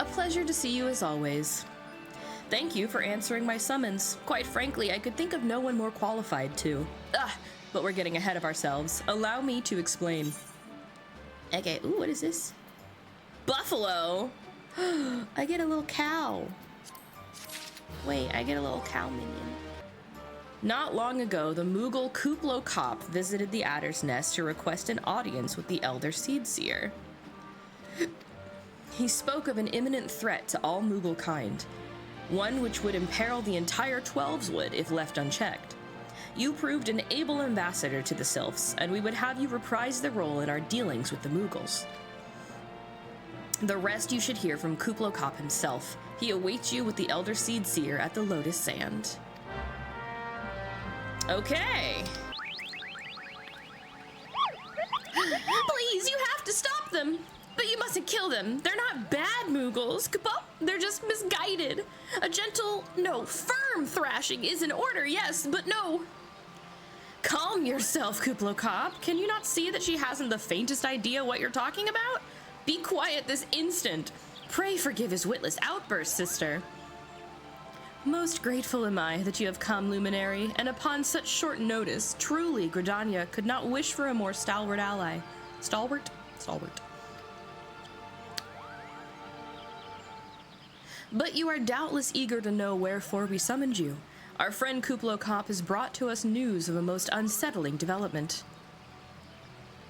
A pleasure to see you as always. Thank you for answering my summons. Quite frankly, I could think of no one more qualified to. But we're getting ahead of ourselves. Allow me to explain. Okay, ooh, what is this? Buffalo! I get a little cow. Wait, I get a little cow minion. Not long ago, the Moogle Kuplo Kop visited the Adder's Nest to request an audience with the Elder Seedseer. He spoke of an imminent threat to all Moogle kind, one which would imperil the entire Twelveswood if left unchecked. You proved an able ambassador to the Sylphs, and we would have you reprise the role in our dealings with the Moogles. The rest you should hear from Kuplo Kop himself. He awaits you with the Elder Seedseer at the Lotus Sand. Okay. Please, you have to stop them! But you mustn't kill them. They're not bad Moogles, Kupo. They're just misguided. A gentle, no, firm thrashing is in order, yes, but no. Calm yourself, Kuplo Kop. Can you not see that she hasn't the faintest idea what you're talking about? Be quiet this instant. Pray forgive his witless outburst, sister. Most grateful am I that you have come, Luminary, and upon such short notice, truly, Gridania could not wish for a more stalwart ally. Stalwart? Stalwart. But you are doubtless eager to know wherefore we summoned you. Our friend Kuplo Kop has brought to us news of a most unsettling development.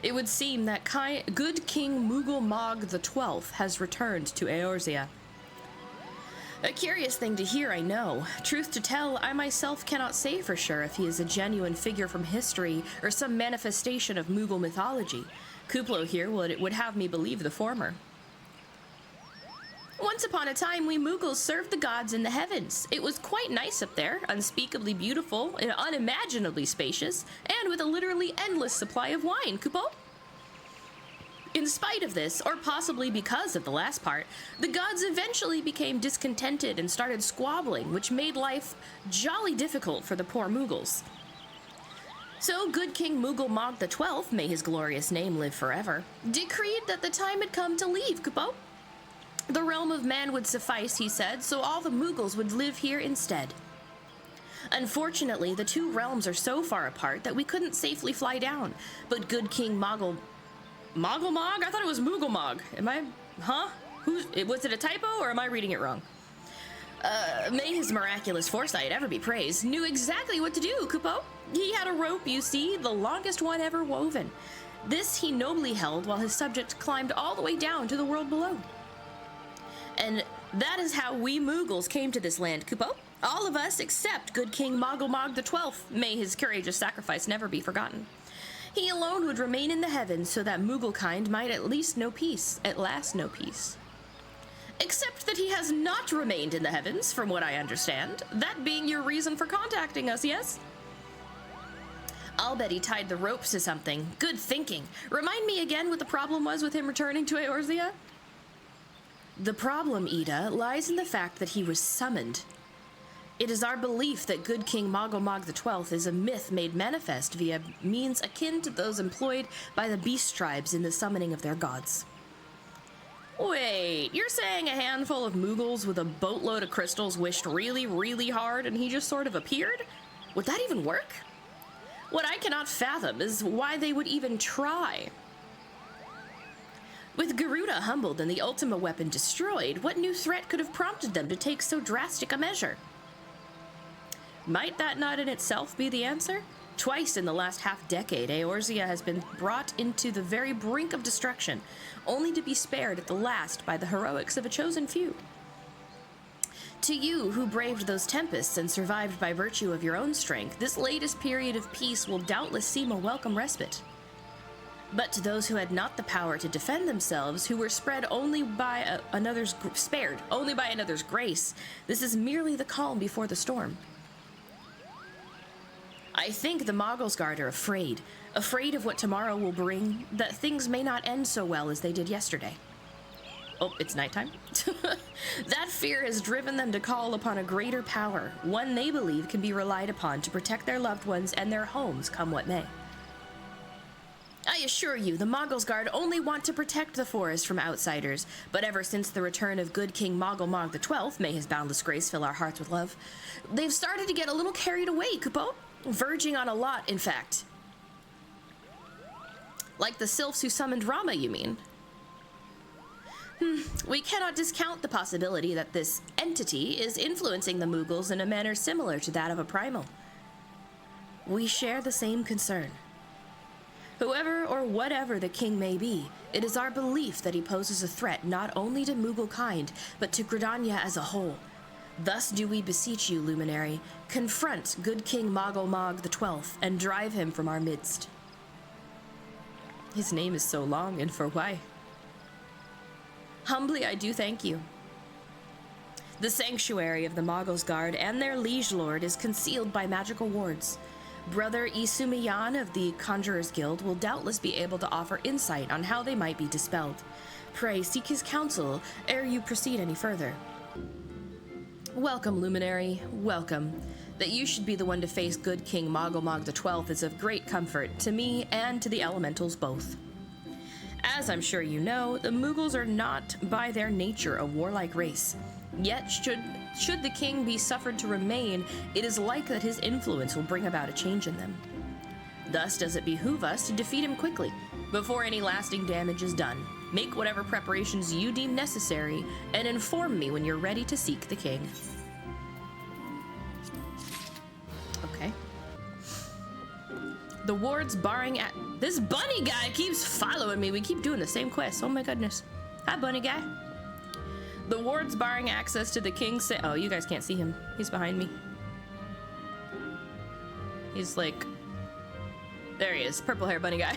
It would seem that good King Moogle Mog XII has returned to Eorzea. A curious thing to hear, I know. Truth to tell, I myself cannot say for sure if he is a genuine figure from history or some manifestation of Moogle mythology. Kuplo here would have me believe the former. Once upon a time, we Moogles served the gods in the heavens. It was quite nice up there, unspeakably beautiful, and unimaginably spacious, and with a literally endless supply of wine, Kupo. In spite of this, or possibly because of the last part, the gods eventually became discontented and started squabbling, which made life jolly difficult for the poor Moogles. So good King Moogle Mog XII, may his glorious name live forever, decreed that the time had come to leave, Kupo. The realm of man would suffice, he said, so all the Moogles would live here instead. Unfortunately, the two realms are so far apart that we couldn't safely fly down, but good King Moggle Mog? I thought it was Moogle Mog. Was it a typo, or am I reading it wrong? May his miraculous foresight ever be praised, knew exactly what to do, Kupo. He had a rope, you see, the longest one ever woven. This he nobly held while his subjects climbed all the way down to the world below. And that is how we Moogles came to this land, Kupo. All of us except good King Moggle Mog XII. May his courageous sacrifice never be forgotten. He alone would remain in the heavens so that Moogle kind might at last know peace. Except that he has not remained in the heavens, from what I understand. That being your reason for contacting us, yes? I'll bet he tied the ropes to something. Good thinking. Remind me again what the problem was with him returning to Eorzea? The problem, Ida, lies in the fact that he was summoned. It is our belief that good King Moggle Mog XII is a myth made manifest via means akin to those employed by the beast tribes in the summoning of their gods. Wait, you're saying a handful of Moogles with a boatload of crystals wished really, really hard and he just sort of appeared? Would that even work? What I cannot fathom is why they would even try. With Garuda humbled and the Ultima weapon destroyed, what new threat could have prompted them to take so drastic a measure? Might that not in itself be the answer? Twice in the last half-decade, Eorzea has been brought into the very brink of destruction, only to be spared at the last by the heroics of a chosen few. To you, who braved those tempests and survived by virtue of your own strength, this latest period of peace will doubtless seem a welcome respite. But to those who had not the power to defend themselves, who were spared only by another's grace, this is merely the calm before the storm. I think the Mogglesguard are afraid of what tomorrow will bring, that things may not end so well as they did yesterday. Oh, it's nighttime? That fear has driven them to call upon a greater power, one they believe can be relied upon to protect their loved ones and their homes come what may. I assure you, the Moggles Guard only want to protect the forest from outsiders, but ever since the return of good King Moggle Mog XII, may his boundless grace fill our hearts with love, they've started to get a little carried away, Kupo. Verging on a lot, in fact. Like the sylphs who summoned Rama, you mean? We cannot discount the possibility that this entity is influencing the Moogles in a manner similar to that of a primal. We share the same concern. Whoever or whatever the king may be, it is our belief that he poses a threat not only to Moogle kind, but to Gridania as a whole. Thus do we beseech you, Luminary, confront good King Moggle Mog XII and drive him from our midst. His name is so long, and for why? Humbly I do thank you. The sanctuary of the Moggles Guard and their liege lord is concealed by magical wards. Brother Isumiyan of the Conjurers Guild will doubtless be able to offer insight on how they might be dispelled. Pray seek his counsel ere you proceed any further. Welcome, Luminary, welcome. That you should be the one to face good King Moggle Mog XII is of great comfort to me and to the elementals both. As I'm sure you know, the Moogles are not by their nature a warlike race. Yet, should the king be suffered to remain, it is like that his influence will bring about a change in them. Thus does it behoove us to defeat him quickly, before any lasting damage is done. Make whatever preparations you deem necessary, and inform me when you're ready to seek the king. Okay. The wards barring at... This bunny guy keeps following me. We keep doing the same quest. Oh my goodness. Hi, bunny guy. The wards barring access to the king's... Oh, you guys can't see him. He's behind me. He's like... There he is. Purple hair bunny guy.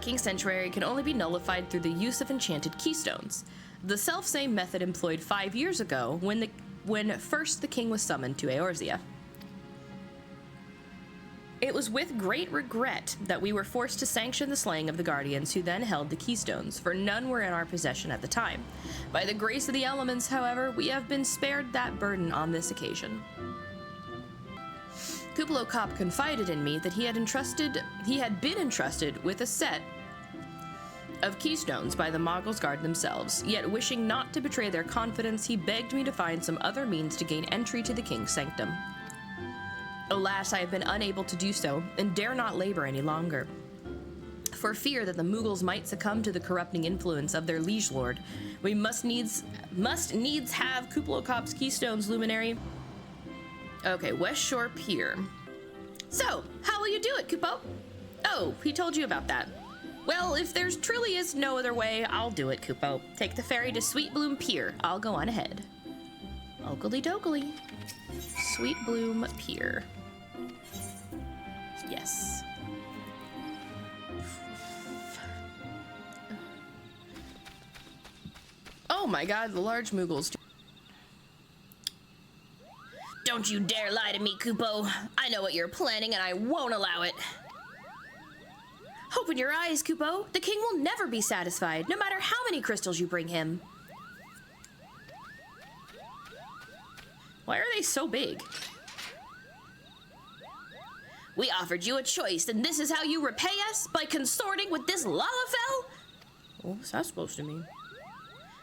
King's Sanctuary can only be nullified through the use of enchanted keystones. The self-same method employed 5 years ago when first the king was summoned to Eorzea. It was with great regret that we were forced to sanction the slaying of the Guardians who then held the keystones, for none were in our possession at the time. By the grace of the elements, however, we have been spared that burden on this occasion. Kuplo Kopp confided in me that he had been entrusted with a set of keystones by the Moggles Guard themselves, yet wishing not to betray their confidence, he begged me to find some other means to gain entry to the king's sanctum. Alas, I have been unable to do so, and dare not labor any longer. For fear that the Moogles might succumb to the corrupting influence of their liege lord, we must needs have Kuplo Kopp's keystones, Luminary. Okay, West Shore Pier. So, how will you do it, Kupo? Oh, he told you about that. Well, if there's truly is no other way, I'll do it, Kupo. Take the ferry to Sweet Bloom Pier. I'll go on ahead. Oakley dokley. Sweet Bloom Pier. Yes. Oh my god, the large Moogles. Don't you dare lie to me, Kupo. I know what you're planning and I won't allow it. Open your eyes, Kupo. The king will never be satisfied, no matter how many crystals you bring him. Why are they so big? We offered you a choice, and this is how you repay us? By consorting with this Lalafell? What's that supposed to mean?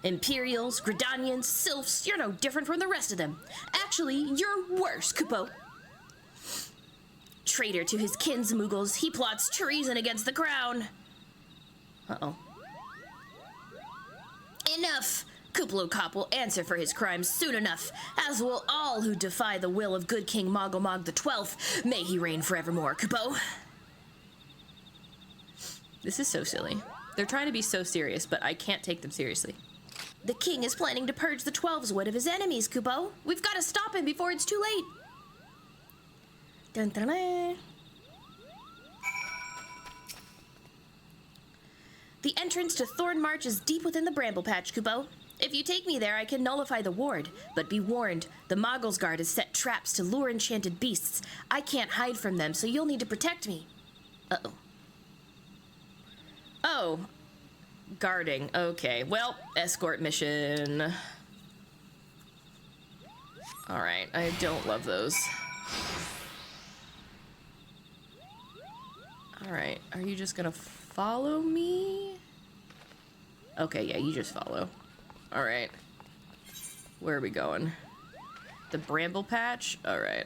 Imperials, Gridanians, Sylphs, you're no different from the rest of them. Actually, you're worse, Kupo. Traitor to his kinsmoogles, he plots treason against the crown. Uh-oh. Enough! Kuplo Kopp will answer for his crimes soon enough, as will all who defy the will of good King Moggle Mog XII. May he reign forevermore, Kupo. This is so silly. They're trying to be so serious, but I can't take them seriously. The king is planning to purge the Twelveswood of his enemies, Kupo. We've got to stop him before it's too late. Dun, dun, dun. The entrance to Thornmarch is deep within the bramble patch, Kupo. If you take me there, I can nullify the ward. But be warned, the Moggles Guard has set traps to lure enchanted beasts. I can't hide from them, so you'll need to protect me. Uh-oh. Oh. Guarding. Okay. Well, escort mission. Alright, I don't love those. Alright, are you just gonna follow me? Okay, yeah, you just follow. Alright. Where are we going? The bramble patch? Alright.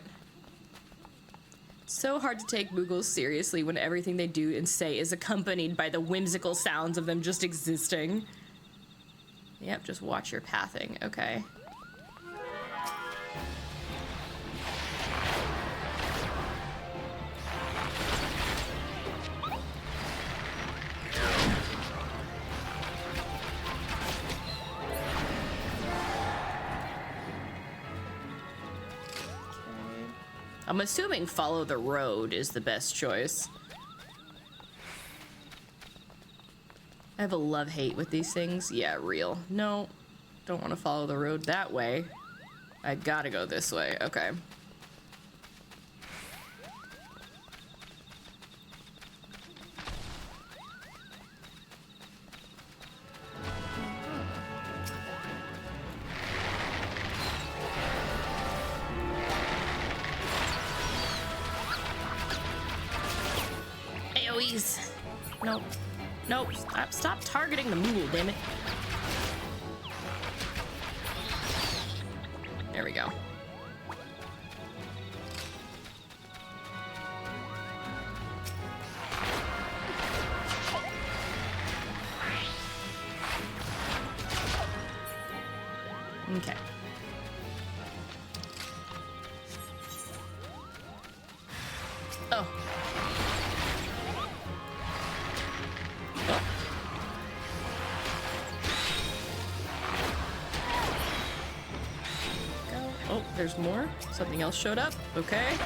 It's so hard to take Moogles seriously when everything they do and say is accompanied by the whimsical sounds of them just existing. Yep, just watch your pathing. Okay. I'm assuming follow the road is the best choice. I have a love-hate with these things. Yeah, real. No, don't want to follow the road that way. I gotta go this way. Okay. AoEs. Nope. Nope. Stop targeting the Moogle, damn it. There we go. Okay. Oh. Oh, there's more. Something else showed up. Okay.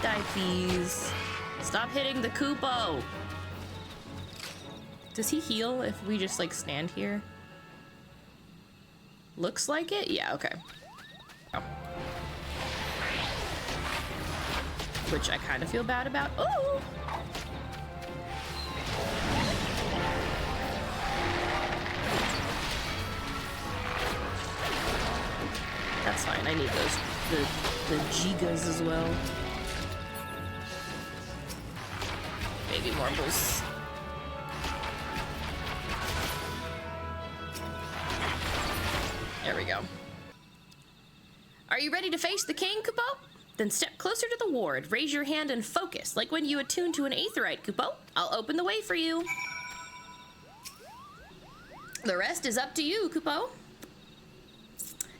Die, please. Stop hitting the Koopo. Does he heal if we just, like, stand here? Looks like it? Yeah, okay. Oh. Which I kind of feel bad about. Oh! That's fine. I need those, the gigas as well. Baby marbles. There we go. Are you ready to face the king, Koopo? Then step closer to the ward, raise your hand and focus, like when you attune to an aetheryte, Koopo. I'll open the way for you. The rest is up to you, Koopo.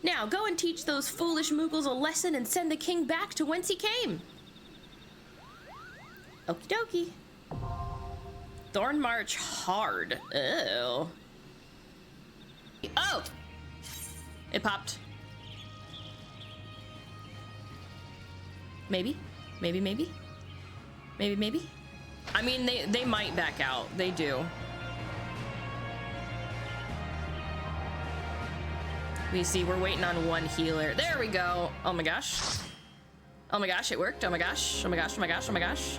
Now, go and teach those foolish Moogles a lesson and send the king back to whence he came. Okie dokie. Thorn March hard. Ew. Oh! It popped. Maybe. Maybe, maybe. Maybe, maybe. I mean, they might back out. They do. We see we're waiting on one healer. There we go. Oh my gosh. Oh my gosh, it worked. Oh my gosh. Oh my gosh, oh my gosh, oh my gosh.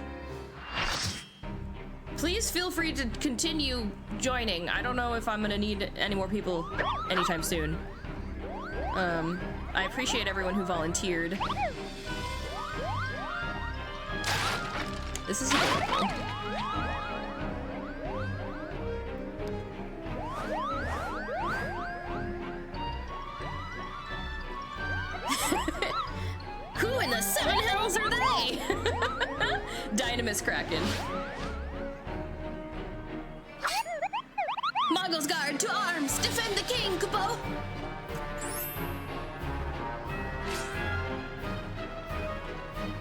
Please feel free to continue joining. I don't know if I'm gonna need any more people anytime soon. I appreciate everyone who volunteered. This is adorable. Who in the seven hells are they? Dynamis Kraken. Moggle's Guard to arms! Defend the king, Koopo!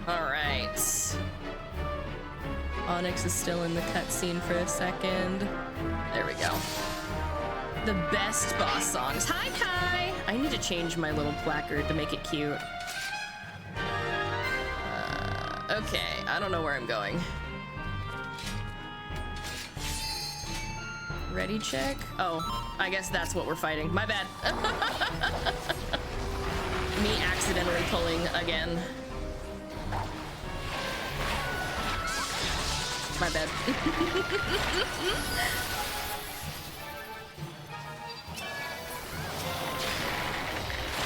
Alright. Onyx is still in the cutscene for a second. There we go. The best boss songs. Hi, Kai! I need to change my little placard to make it cute. Okay, I don't know where I'm going. Ready check? Oh, I guess that's what we're fighting. My bad. Me accidentally pulling again. My bad.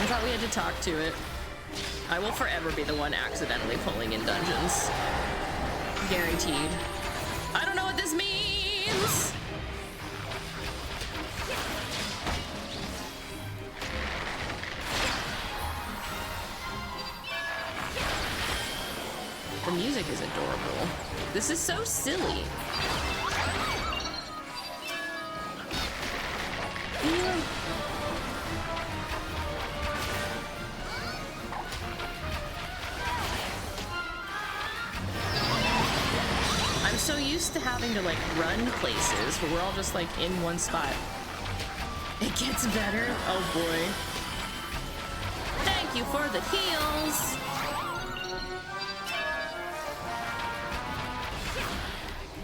I thought we had to talk to it. I will forever be the one accidentally pulling in dungeons. Guaranteed. I don't know what this means! The music is adorable. This is so silly. Yeah. I'm so used to having to like run places where we're all just like in one spot. It gets better. Oh boy. Thank you for the heals.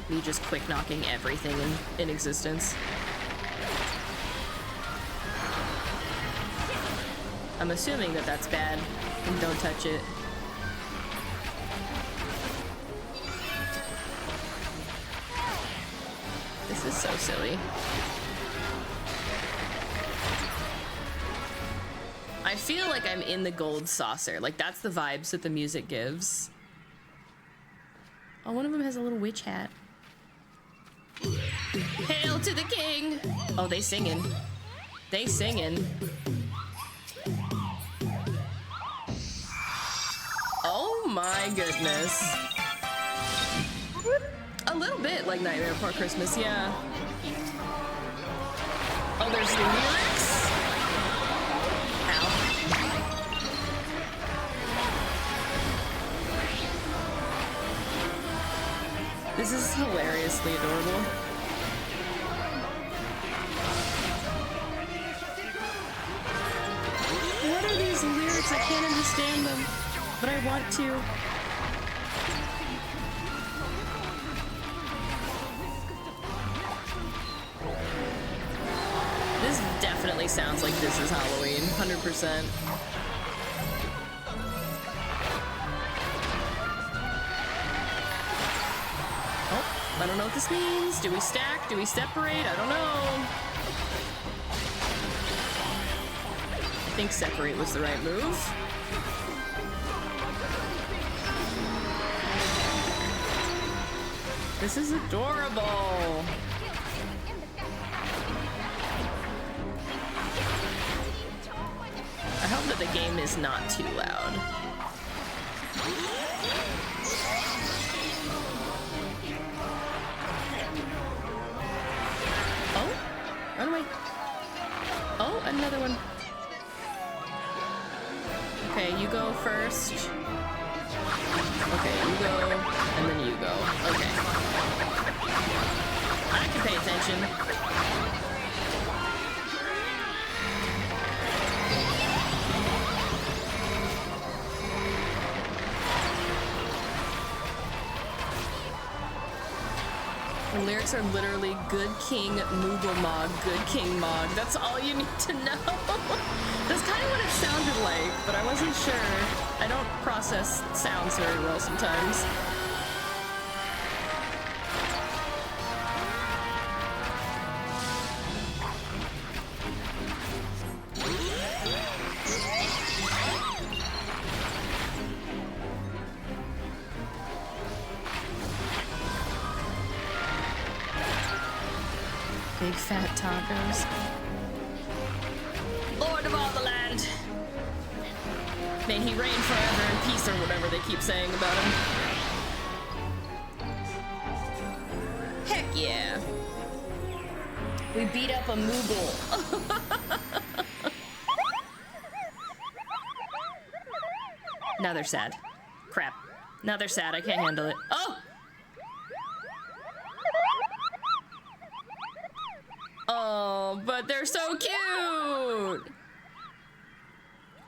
Me just quick knocking everything in existence. I'm assuming that that's bad and don't touch it. This is so silly. I feel like I'm in the gold saucer. Like that's the vibes that the music gives. Oh, one of them has a little witch hat. Hail to the king! Oh, they singing. They singing. Oh my goodness. A little bit like Nightmare Before Christmas, yeah. Oh, there's the lyrics? Ow. This is hilariously adorable. What are these lyrics? I can't understand them, but I want to. This definitely sounds like this is Halloween, 100%. I don't know what this means. Do we stack? Do we separate? I don't know. I think separate was the right move. This is adorable. I hope that the game is not too loud. Run away. Oh, another one. Okay, you go first. Okay, you go, and then you go. Okay. I can pay attention. The lyrics are literally good king Moogle Mog, good king Mog. That's all you need to know. That's kind of what it sounded like, but I wasn't sure. I don't process sounds very well sometimes. Big fat tacos. Lord of all the land. May he reign forever in peace, or whatever they keep saying about him. Heck yeah. We beat up a Moogle. Now they're sad. Crap. Now they're sad. I can't handle it. Oh! Oh, but they're so cute!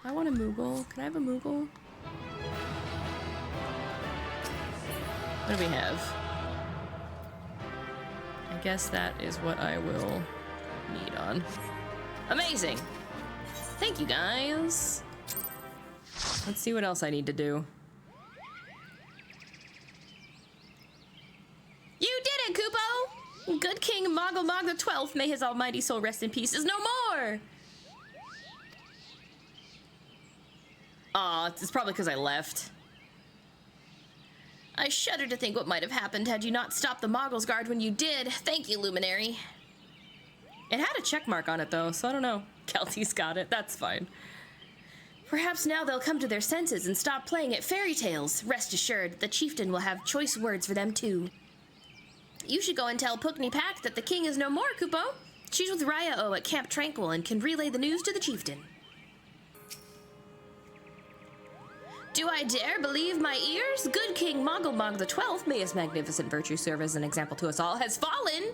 I want a Moogle. Can I have a Moogle? What do we have? I guess that is what I will need on. Amazing! Thank you, guys! Let's see what else I need to do. You did it, Kupo! Good King Moggle Mog the 12th, may his almighty soul rest in peace, is no more! Aw, it's probably because I left. I shudder to think what might have happened had you not stopped the Moggle's Guard when you did. Thank you, Luminary. It had a check mark on it, though, so I don't know. Kelty's got it. That's fine. Perhaps now they'll come to their senses and stop playing at fairy tales. Rest assured, the chieftain will have choice words for them, too. You should go and tell Pukni Pack that the king is no more, Kupo. She's with Raya-O at Camp Tranquil and can relay the news to the chieftain. Do I dare believe my ears? Good King Moggle the 12th, may his magnificent virtue serve as an example to us all, has fallen!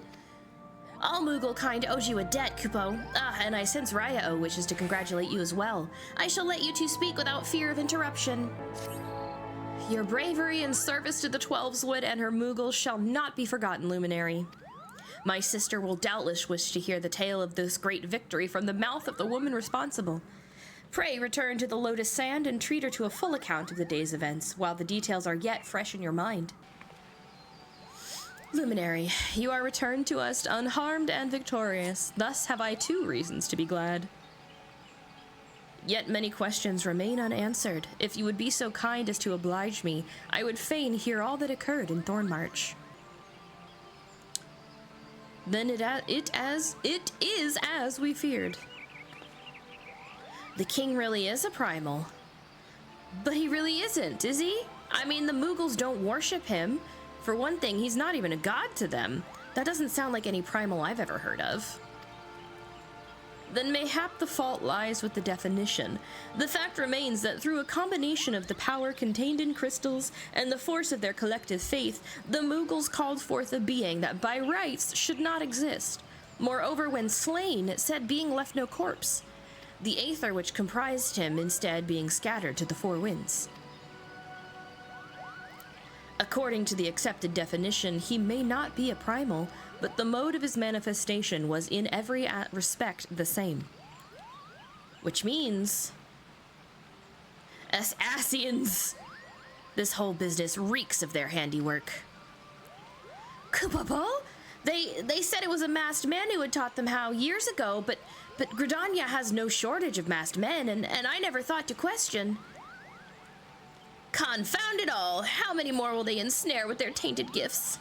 All Moogle kind owes you a debt, Kupo. And I sense Raya-O wishes to congratulate you as well. I shall let you two speak without fear of interruption. Your bravery and service to the Twelveswood and her Moogles shall not be forgotten, Luminary. My sister will doubtless wish to hear the tale of this great victory from the mouth of the woman responsible. Pray return to the Lotus Sand and treat her to a full account of the day's events, while the details are yet fresh in your mind. Luminary, you are returned to us unharmed and victorious. Thus have I 2 reasons to be glad. Yet many questions remain unanswered. If you would be so kind as to oblige me, I would fain hear all that occurred in Thornmarch. Then it is as we feared. The king really is a primal. But he really isn't, is he? I mean, the Moogles don't worship him. For one thing, he's not even a god to them. That doesn't sound like any primal I've ever heard of. Then mayhap the fault lies with the definition. The fact remains that through a combination of the power contained in crystals and the force of their collective faith, the Moogles called forth a being that by rights should not exist. Moreover, when slain, said being left no corpse. The aether which comprised him instead being scattered to the 4 winds. According to the accepted definition, he may not be a primal, but the mode of his manifestation was in every respect the same. Which means... Ascians! This whole business reeks of their handiwork. Kupopo? They said it was a masked man who had taught them how years ago, but Gridania has no shortage of masked men, and I never thought to question. Confound it all! How many more will they ensnare with their tainted gifts?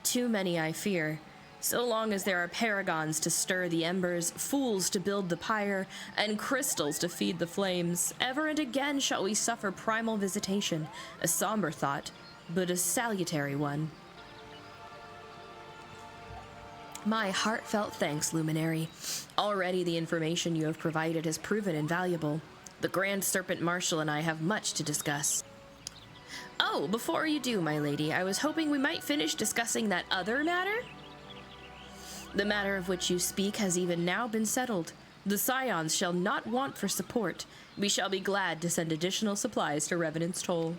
Too many, I fear. So long as there are paragons to stir the embers, fools to build the pyre, and crystals to feed the flames, ever and again shall we suffer primal visitation, a somber thought, but a salutary one. My heartfelt thanks, Luminary. Already the information you have provided has proven invaluable. The Grand Serpent Marshal and I have much to discuss. Oh, before you do, my lady, I was hoping we might finish discussing that other matter? The matter of which you speak has even now been settled. The Scions shall not want for support. We shall be glad to send additional supplies to Revenant's Toll.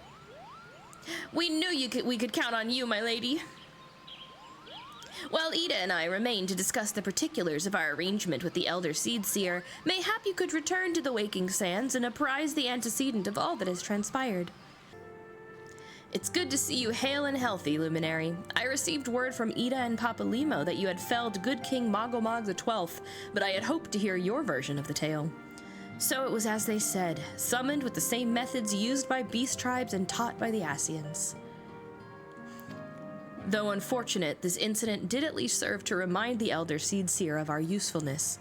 We knew we could count on you, my lady. While Ida and I remain to discuss the particulars of our arrangement with the Elder Seedseer, mayhap you could return to the Waking Sands and apprise the antecedent of all that has transpired. It's good to see you hale and healthy, Luminary. I received word from Ida and Papa Limo that you had felled good King Moggle the 12th, but I had hoped to hear your version of the tale. So it was as they said, summoned with the same methods used by beast tribes and taught by the Ascians. Though unfortunate, this incident did at least serve to remind the Elder Seedseer of our usefulness.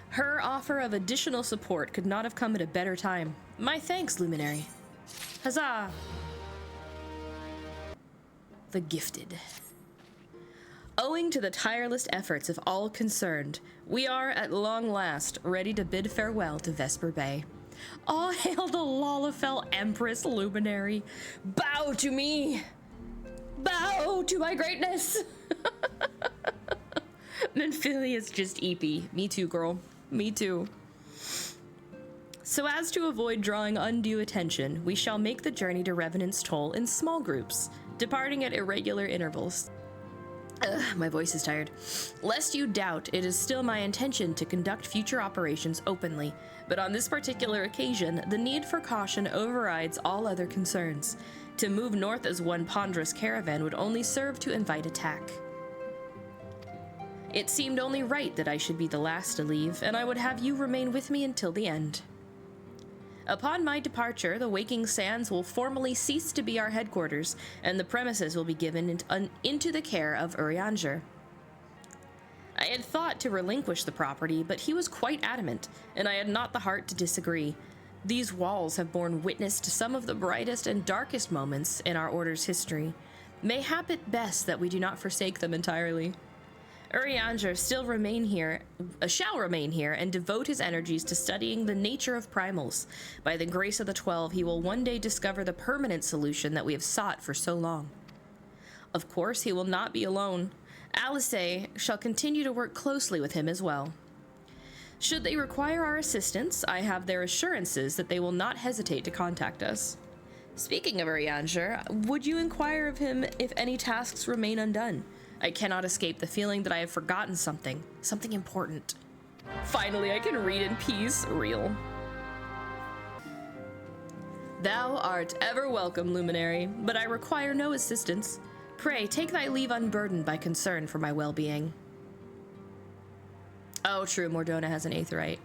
Her offer of additional support could not have come at a better time. My thanks, Luminary. Huzzah! The Gifted. Owing to the tireless efforts of all concerned, we are at long last ready to bid farewell to Vesper Bay. All hail the Lalafell Empress, Luminary! Bow to me! Bow to my greatness! Minfilia is just eepy. Me too, girl. Me too. So as to avoid drawing undue attention, we shall make the journey to Revenant's Toll in small groups, departing at irregular intervals. My voice is tired. Lest you doubt, it is still my intention to conduct future operations openly, but on this particular occasion, the need for caution overrides all other concerns. To move north as one ponderous caravan would only serve to invite attack. It seemed only right that I should be the last to leave, and I would have you remain with me until the end. Upon my departure, the Waking Sands will formally cease to be our headquarters, and the premises will be given into the care of Urianger. I had thought to relinquish the property, but he was quite adamant, and I had not the heart to disagree. These walls have borne witness to some of the brightest and darkest moments in our Order's history. Mayhap it best that we do not forsake them entirely. Urianger shall remain here and devote his energies to studying the nature of primals. By the grace of the 12, he will one day discover the permanent solution that we have sought for so long. Of course, he will not be alone. Alice shall continue to work closely with him as well. Should they require our assistance, I have their assurances that they will not hesitate to contact us. Speaking of Urianger, would you inquire of him if any tasks remain undone? I cannot escape the feeling that I have forgotten something important. Finally, I can read in peace. Real. Thou art ever welcome, Luminary, but I require no assistance. Pray, take thy leave unburdened by concern for my well-being. Oh, true, Mordona has an aetheryte.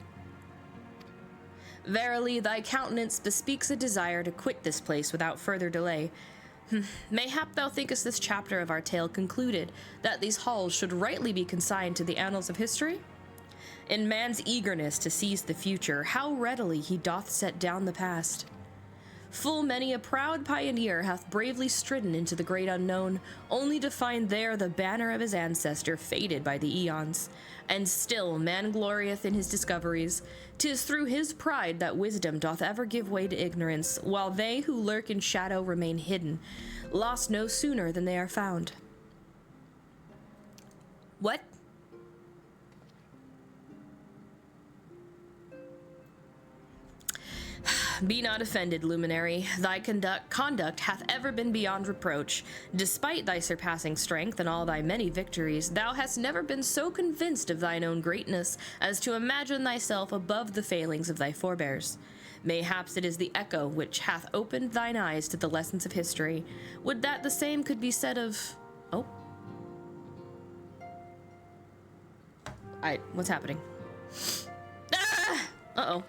Verily, thy countenance bespeaks a desire to quit this place without further delay. Mayhap thou thinkest this chapter of our tale concluded, that these halls should rightly be consigned to the annals of history? In man's eagerness to seize the future, how readily he doth set down the past. Full many a proud pioneer hath bravely stridden into the great unknown, only to find there the banner of his ancestor faded by the eons. And still man glorieth in his discoveries. 'Tis through his pride that wisdom doth ever give way to ignorance, while they who lurk in shadow remain hidden, lost no sooner than they are found. What? Be not offended, Luminary. Thy conduct hath ever been beyond reproach. Despite thy surpassing strength and all thy many victories, thou hast never been so convinced of thine own greatness as to imagine thyself above the failings of thy forebears. Mayhaps it is the echo which hath opened thine eyes to the lessons of history. Would that the same could be said of... Oh. What's happening? Ah! Uh-oh.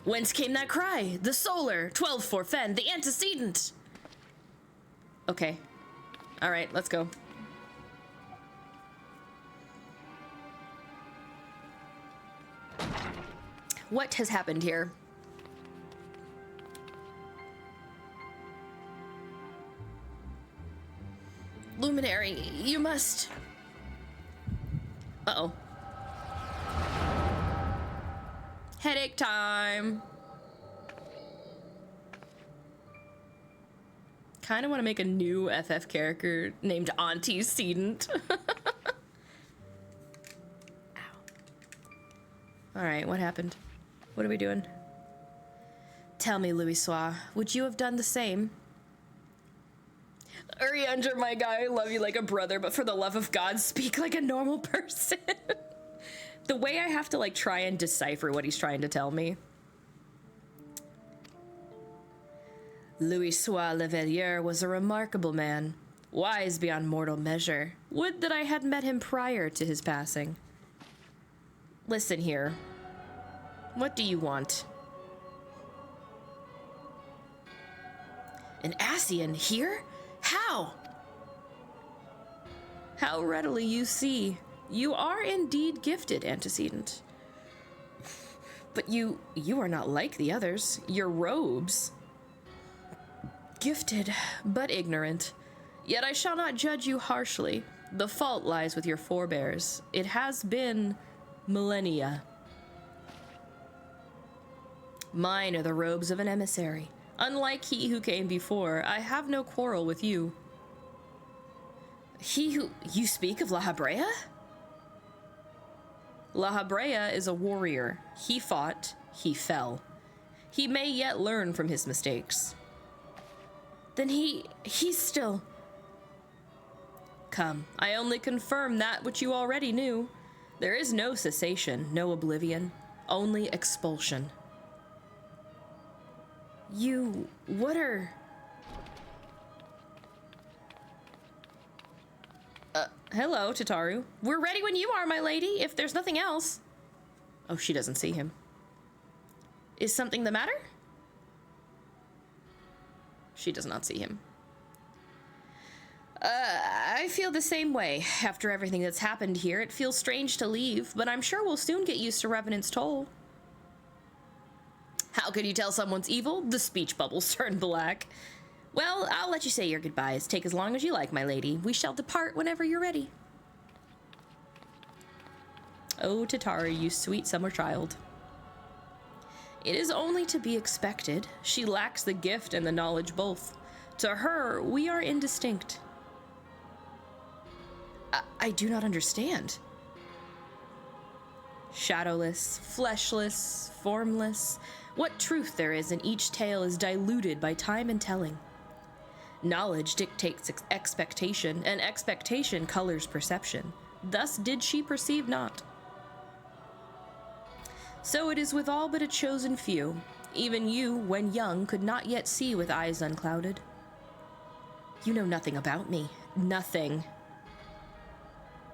Whence came that cry? The solar, 12 forfen, the antecedent. Okay. All right, let's go. What has happened here? Luminary, you must... Uh-oh. Headache time. Kind of want to make a new FF character named Antecedent. Ow. All right, what happened? What are we doing? Tell me, Louisoix, would you have done the same? Urianger, my guy, I love you like a brother, but for the love of God, speak like a normal person. The way I have to, like, try and decipher what he's trying to tell me. Louisoix Levellier was a remarkable man, wise beyond mortal measure. Would that I had met him prior to his passing. Listen here. What do you want? An Ascian here? How? How readily you see. You are indeed gifted, Antecedent. But you are not like the others. Your robes. Gifted, but ignorant. Yet I shall not judge you harshly. The fault lies with your forebears. It has been millennia. Mine are the robes of an emissary. Unlike he who came before, I have no quarrel with you. He who... You speak of La Habrea? La Habrea is a warrior. He fought, he fell. He may yet learn from his mistakes. Then he's still... Come, I only confirm that which you already knew. There is no cessation, no oblivion, only expulsion. What are... Hello, Tataru. We're ready when you are, my lady, if there's nothing else. Oh, she doesn't see him. Is something the matter? She does not see him. I feel the same way. After everything that's happened here, it feels strange to leave, but I'm sure we'll soon get used to Revenant's toll. How could you tell someone's evil? The speech bubbles turn black. Well, I'll let you say your goodbyes. Take as long as you like, my lady. We shall depart whenever you're ready. Oh, Tatari, you sweet summer child. It is only to be expected. She lacks the gift and the knowledge both. To her, we are indistinct. I do not understand. Shadowless, fleshless, formless. What truth there is in each tale is diluted by time and telling. Knowledge dictates expectation, and expectation colors perception. Thus did she perceive not. So it is with all but a chosen few. Even you, when young, could not yet see with eyes unclouded. You know nothing about me. Nothing.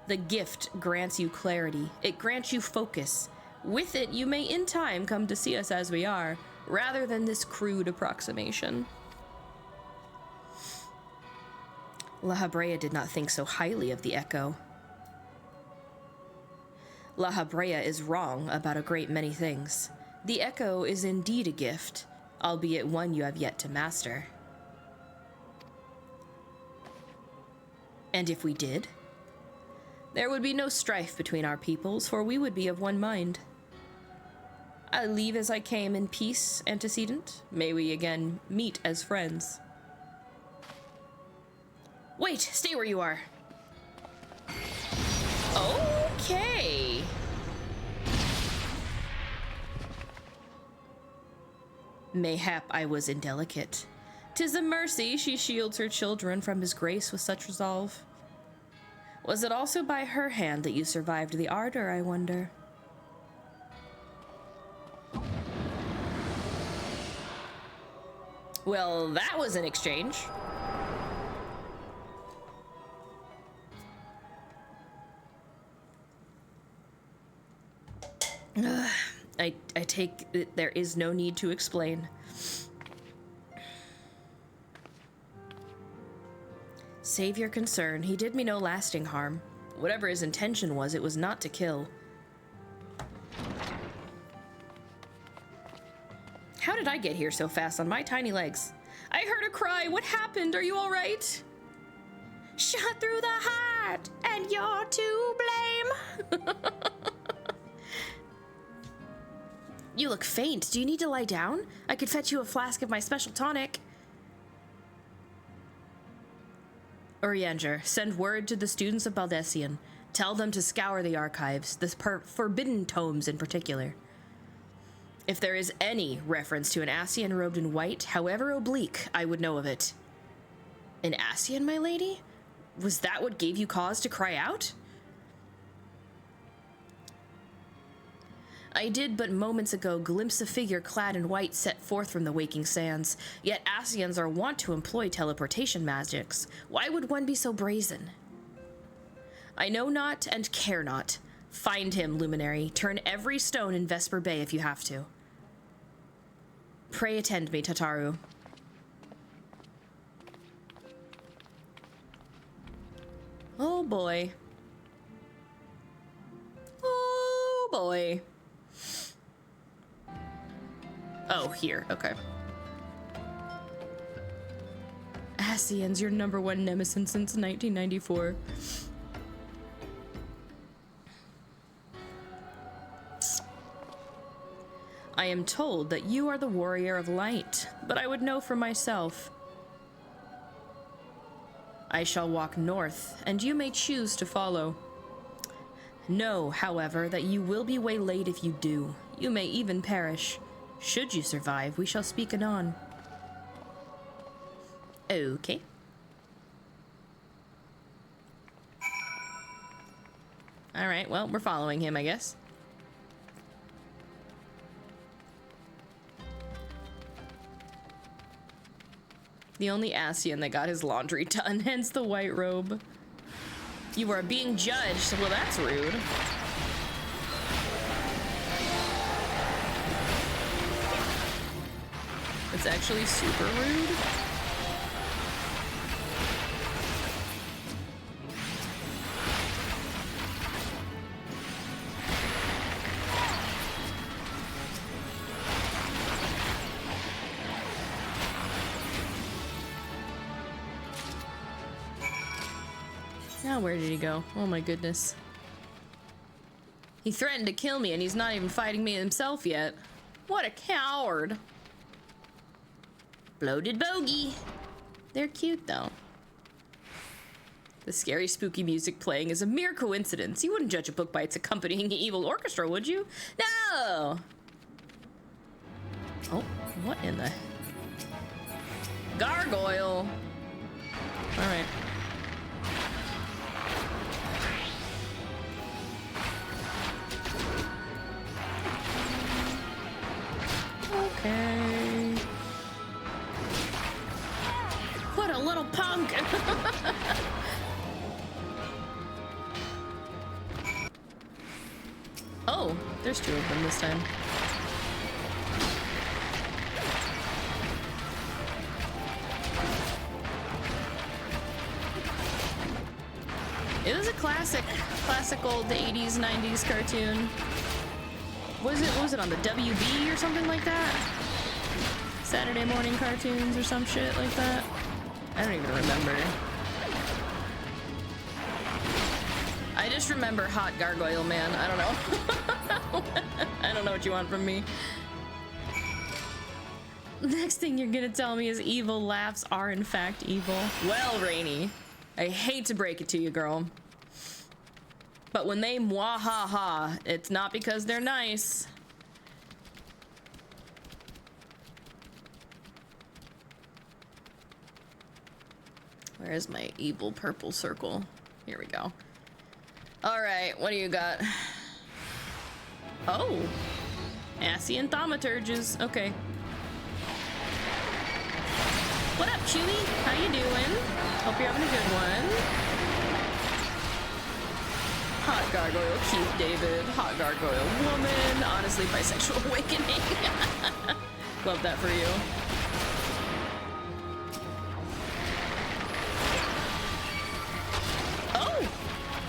The gift grants you clarity. It grants you focus. With it, you may in time come to see us as we are, rather than this crude approximation. La Habrea did not think so highly of the Echo. La Habrea is wrong about a great many things. The Echo is indeed a gift, albeit one you have yet to master. And if we did? There would be no strife between our peoples, for we would be of one mind. I leave as I came in peace, antecedent. May we again meet as friends. Wait, stay where you are. Okay. Mayhap I was indelicate. 'Tis a mercy she shields her children from his grace with such resolve. Was it also by her hand that you survived the ardor, I wonder? Well, that was an exchange. I take it there is no need to explain. Save your concern. He did me no lasting harm. Whatever his intention was, it was not to kill. How did I get here so fast on my tiny legs? I heard a cry. What happened? Are you all right? Shot through the heart, and you're to blame. You look faint. Do you need to lie down? I could fetch you a flask of my special tonic. Urianger, send word to the students of Baldessian. Tell them to scour the archives, the forbidden tomes in particular. If there is any reference to an Ascian robed in white, however oblique, I would know of it. An Ascian, my lady? Was that what gave you cause to cry out? I did but moments ago glimpse a figure clad in white set forth from the waking sands, yet Ascians are wont to employ teleportation magics. Why would one be so brazen? I know not and care not. Find him, luminary. Turn every stone in Vesper Bay if you have to. Pray attend me, Tataru. Oh boy. Oh boy. Oh, here, okay. Ascians, your #1 nemesis since 1994. I am told that you are the warrior of light, but I would know for myself. I shall walk north, and you may choose to follow. Know, however, that you will be waylaid if you do. You may even perish. Should you survive, we shall speak anon. Okay. Alright, well, we're following him, I guess. The only Ascian that got his laundry done, hence the white robe. You are being judged. Well, that's rude. It's actually super rude. Now where did he go? Oh my goodness. He threatened to kill me and he's not even fighting me himself yet. What a coward. Bloated bogey. They're cute though. The scary spooky music playing is a mere coincidence. You wouldn't judge a book by its accompanying evil orchestra, would you? No! Oh, what in the... Gargoyle! Alright. Okay. What a little punk! Oh, there's two of them this time. It was a classic old 80s, 90s cartoon. What was it on the WB or something like that? Saturday morning cartoons or some shit like that? I don't even remember. I just remember Hot Gargoyle Man. I don't know. I don't know what you want from me. Next thing you're gonna tell me is evil laughs are in fact evil. Well, Rainy, I hate to break it to you, girl, but when they mwahaha, it's not because they're nice. Where is my evil purple circle? Here we go. All right, what do you got? Oh, Ascian thaumaturges. Okay. What up, Chewy? How you doing? Hope you're having a good one. Hot gargoyle, cute David. Hot gargoyle woman. Honestly, bisexual awakening. Love that for you. Oh!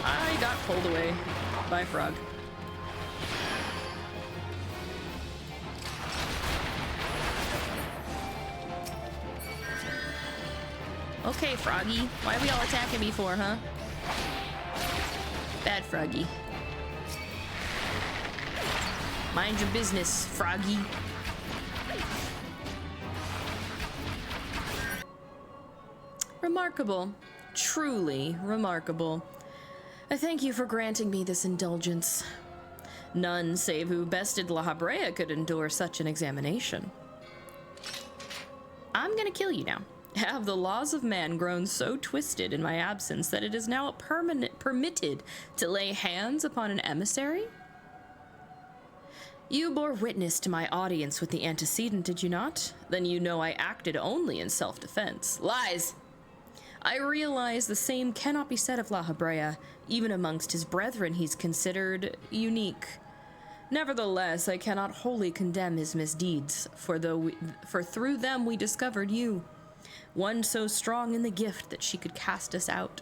I got pulled away by a frog. Okay, Froggy. Why are we all attacking me for, huh? Bad Froggy. Mind your business, Froggy. Remarkable. Truly remarkable. I thank you for granting me this indulgence. None save who bested La Habrea could endure such an examination. I'm gonna kill you now. Have the laws of man grown so twisted in my absence that it is now permitted to lay hands upon an emissary? You bore witness to my audience with the antecedent, did you not? Then you know I acted only in self-defense. Lies! I realize the same cannot be said of La Habrea. Even amongst his brethren, he's considered unique. Nevertheless, I cannot wholly condemn his misdeeds, for through them we discovered you. One so strong in the gift that she could cast us out.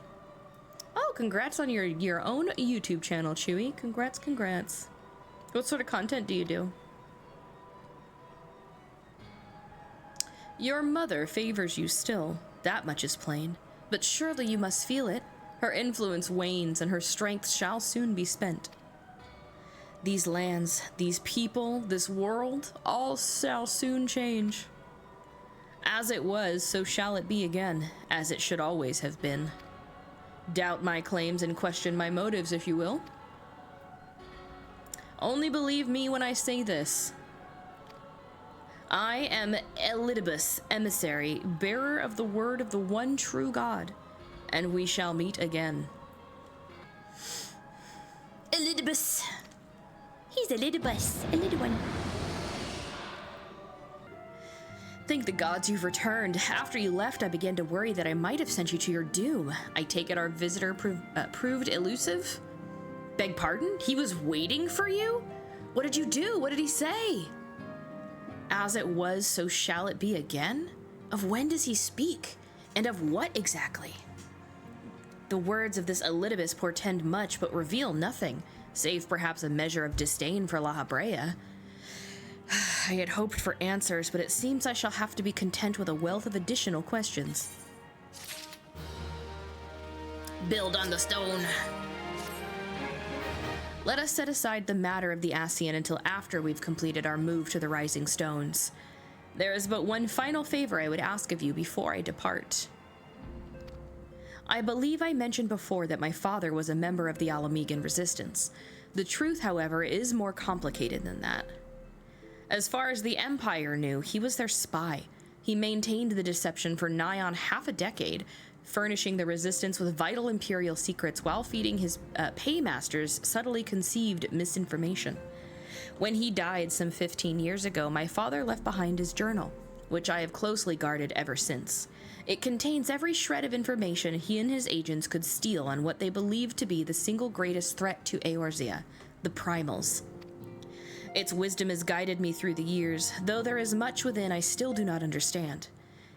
Oh, congrats on your own YouTube channel, Chewy. Congrats, congrats. What sort of content do you do? Your mother favors you still. That much is plain. But surely you must feel it. Her influence wanes and her strength shall soon be spent. These lands, these people, this world, all shall soon change. As it was, so shall it be again, as it should always have been. Doubt my claims and question my motives, if you will. Only believe me when I say this. I am Elidibus, emissary, bearer of the word of the one true God, and we shall meet again. Elidibus. He's Elidibus, a little one. Thank the gods you've returned. After you left, I began to worry that I might have sent you to your doom. I take it our visitor proved elusive? Beg pardon? He was waiting for you? What did you do? What did he say? As it was, so shall it be again? Of when does he speak? And of what exactly? The words of this Elidibus portend much, but reveal nothing, save perhaps a measure of disdain for La Habrea. I had hoped for answers, but it seems I shall have to be content with a wealth of additional questions. Build on the stone. Let us set aside the matter of the Ascian until after we've completed our move to the Rising Stones. There is but one final favor I would ask of you before I depart. I believe I mentioned before that my father was a member of the Alamegan Resistance. The truth, however, is more complicated than that. As far as the Empire knew, he was their spy. He maintained the deception for nigh on half a decade, furnishing the Resistance with vital Imperial secrets while feeding his paymasters subtly conceived misinformation. When he died some 15 years ago, my father left behind his journal, which I have closely guarded ever since. It contains every shred of information he and his agents could steal on what they believed to be the single greatest threat to Eorzea, the Primals. Its wisdom has guided me through the years, though there is much within I still do not understand.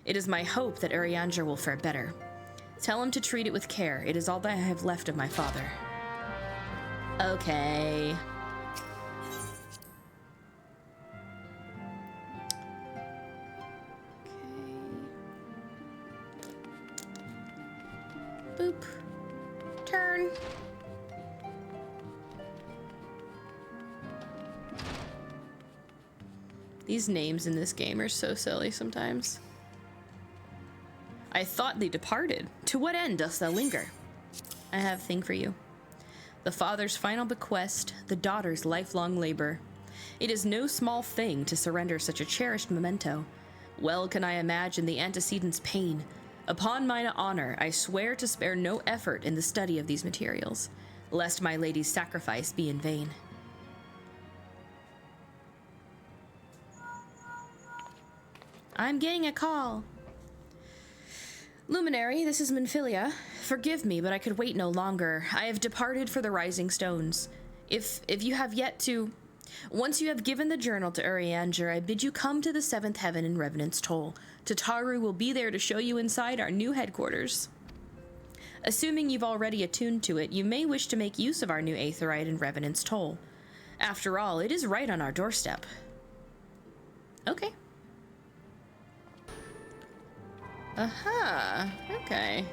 It is my hope that Urianger will fare better. Tell him to treat it with care. It is all that I have left of my father. Okay. Boop. Turn. These names in this game are so silly sometimes. I thought they departed. To what end dost thou linger? I have a thing for you. The father's final bequest, the daughter's lifelong labor. It is no small thing to surrender such a cherished memento. Well can I imagine the antecedent's pain. Upon mine honor, I swear to spare no effort in the study of these materials, lest my lady's sacrifice be in vain. I'm getting a call. Luminary, this is Minfilia. Forgive me, but I could wait no longer. I have departed for the Rising Stones. If you have yet to... Once you have given the journal to Urianger, I bid you come to the 7th heaven in Revenant's Toll. Tataru will be there to show you inside our new headquarters. Assuming you've already attuned to it, you may wish to make use of our new Aetheryte in Revenant's Toll. After all, it is right on our doorstep. Okay. Aha, okay.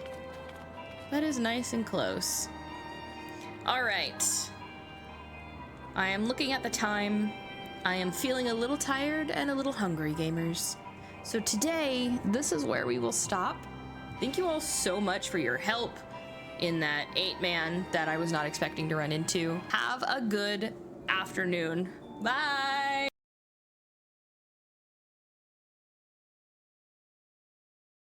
That is nice and close. All right. I am looking at the time. I am feeling a little tired and a little hungry, gamers. So today, this is where we will stop. Thank you all so much for your help in that 8-man that I was not expecting to run into. Have a good afternoon. Bye!